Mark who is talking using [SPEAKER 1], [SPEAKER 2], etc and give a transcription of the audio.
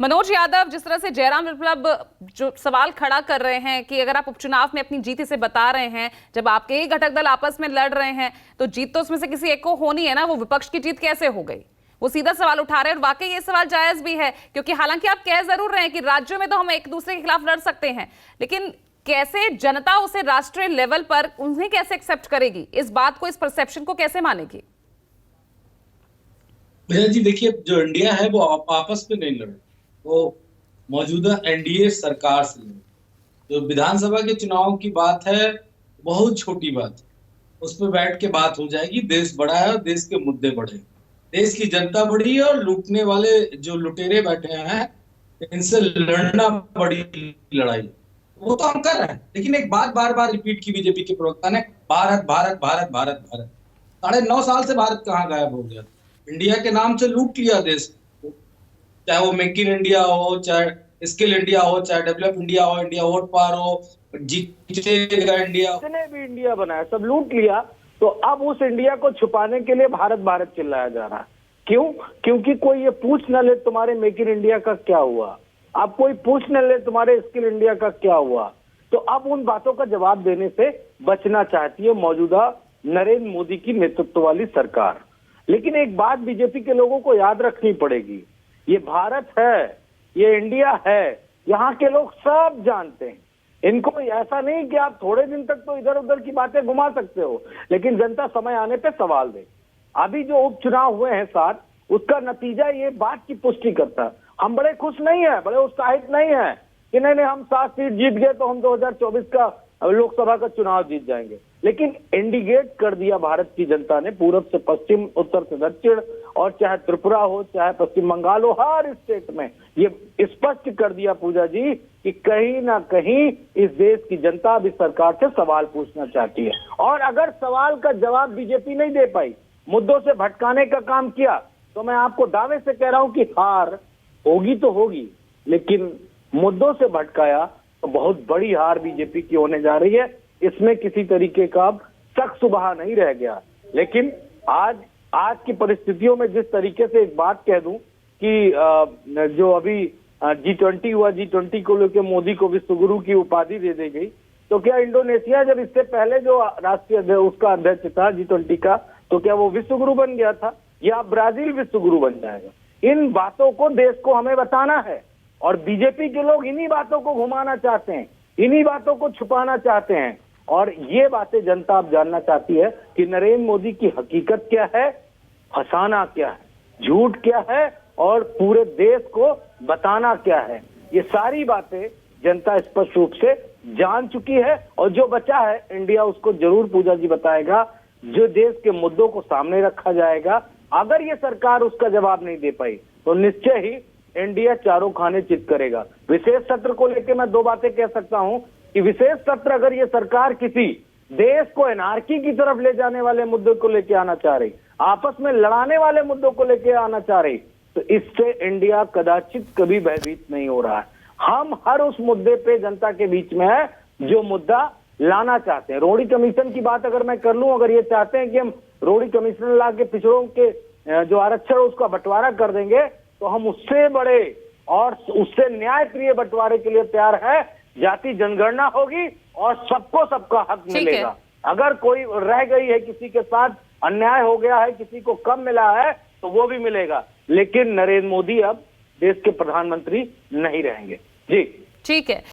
[SPEAKER 1] मनोज यादव, जिस तरह से जयराम विप्लव जो सवाल खड़ा कर रहे हैं कि अगर आप उपचुनाव में अपनी जीत इसे बता रहे हैं, जब आपके ही घटक दल आपस में लड़ रहे हैं तो जीत तो उसमें से किसी एक को होनी है ना, वो विपक्ष की जीत कैसे हो गई? वो सीधा सवाल उठा रहे हैं और वाकई ये सवाल जायज भी है, क्योंकि हालांकि आप कह जरूर रहे हैं कि राज्यों में तो हम एक दूसरे के खिलाफ लड़ सकते हैं, लेकिन कैसे जनता उसे राष्ट्रीय लेवल पर उन्हें कैसे एक्सेप्ट करेगी, इस बात को, इस परसेप्शन को कैसे मानेगी?
[SPEAKER 2] भैया जी देखिए, जो इंडिया है वो आपस में नहीं लड़े, वो मौजूदा एनडीए सरकार से लड़े। जो विधानसभा के चुनाव की बात है, बहुत छोटी बात है, उस पर बैठ के बात हो जाएगी। देश बड़ा है और देश के मुद्दे बड़े हैं, देश की जनता बड़ी है और लूटने वाले जो लुटेरे बैठे हैं इनसे लड़ना बड़ी लड़ाई। वो तो हम कर रहे हैं, लेकिन एक बात बार बार रिपीट की बीजेपी के प्रवक्ता ने, भारत भारत भारत भारत भारत। 9.5 साल से भारत कहाँ गायब हो गया? इंडिया के नाम से लूट लिया देश को, चाहे वो मेक इन इंडिया हो, चाहे स्किल इंडिया हो, चाहे डेवलप इंडिया हो, इंडिया वोट पार हो, जीतेगा इंडिया,
[SPEAKER 3] जितने भी इंडिया बनाया सब लूट लिया। तो अब उस इंडिया को छुपाने के लिए भारत भारत चिल्लाया जा रहा है। क्यों? क्योंकि कोई ये पूछ न ले तुम्हारे मेक इन इंडिया का क्या हुआ, अब कोई पूछ न ले तुम्हारे स्किल इंडिया का क्या हुआ। तो अब उन बातों का जवाब देने से बचना चाहती है मौजूदा नरेंद्र मोदी की नेतृत्व वाली सरकार। लेकिन एक बात बीजेपी के लोगों को याद रखनी पड़ेगी, ये भारत है, ये इंडिया है, यहाँ के लोग सब जानते हैं। इनको ऐसा नहीं कि आप थोड़े दिन तक तो इधर उधर की बातें घुमा सकते हो, लेकिन जनता समय आने पे सवाल दे। अभी जो उपचुनाव हुए हैं 7, उसका नतीजा ये बात की पुष्टि करता है। हम बड़े खुश नहीं है, बड़े उत्साहित नहीं है कि नहीं हम 7 सीट जीत गए तो हम 2024 का लोकसभा का चुनाव जीत जाएंगे। लेकिन इंडिकेट कर दिया भारत की जनता ने, पूरब से पश्चिम, उत्तर से दक्षिण, और चाहे त्रिपुरा हो, चाहे पश्चिम बंगाल हो, हर स्टेट में ये स्पष्ट कर दिया पूजा जी कि कहीं ना कहीं इस देश की जनता अब इस सरकार से सवाल पूछना चाहती है। और अगर सवाल का जवाब बीजेपी नहीं दे पाई, मुद्दों से भटकाने का काम किया, तो मैं आपको दावे से कह रहा हूं कि हार होगी तो होगी, लेकिन मुद्दों से भटकाया तो बहुत बड़ी हार बीजेपी की होने जा रही है। इसमें किसी तरीके का शक सुबह नहीं रह गया। लेकिन आज की परिस्थितियों में जिस तरीके से एक बात कह दूं कि जो अभी G20 हुआ, G20 को लेकर मोदी को विश्व गुरु की उपाधि दे दी गई, तो क्या इंडोनेशिया जब इससे पहले जो राष्ट्रीय उसका अध्यक्ष था G20 का, तो क्या वो विश्व गुरु बन गया था, या ब्राजील विश्व गुरु बन जाएगा? इन बातों को देश को हमें बताना है, और बीजेपी के लोग इन्हीं बातों को घुमाना चाहते हैं, इन्हीं बातों को छुपाना चाहते हैं। और ये बातें जनता अब जानना चाहती है कि नरेंद्र मोदी की हकीकत क्या है, फसाना क्या है, झूठ क्या है, और पूरे देश को बताना क्या है। ये सारी बातें जनता स्पष्ट रूप से जान चुकी है, और जो बचा है इंडिया उसको जरूर पूजा जी बताएगा। जो देश के मुद्दों को सामने रखा जाएगा, अगर ये सरकार उसका जवाब नहीं दे पाई तो निश्चय ही इंडिया चारों खाने चित करेगा। विशेष सत्र को लेकर मैं 2 बातें कह सकता हूं कि विशेष सत्र अगर ये सरकार किसी देश को एनार्की की तरफ ले जाने वाले मुद्दों को लेकर आना चाह रही, आपस में लड़ाने वाले मुद्दों को लेकर आना चाह रही, तो इससे इंडिया कदाचित कभी भयभीत नहीं हो रहा है। हम हर उस मुद्दे पे जनता के बीच में है जो मुद्दा लाना चाहते हैं। रोडी कमीशन की बात अगर मैं कर लूं, अगर ये चाहते हैं कि हम रोडी कमीशन ला के पिछड़ों के जो आरक्षण उसका बंटवारा कर देंगे, तो हम उससे बड़े और उससे न्याय प्रिय बंटवारे के लिए तैयार है। जाति जनगणना होगी और सबको सबका हक मिलेगा। अगर कोई रह गई है, किसी के साथ अन्याय हो गया है, किसी को कम मिला है, तो वो भी मिलेगा। लेकिन नरेंद्र मोदी अब देश के प्रधानमंत्री नहीं रहेंगे। जी
[SPEAKER 1] ठीक है।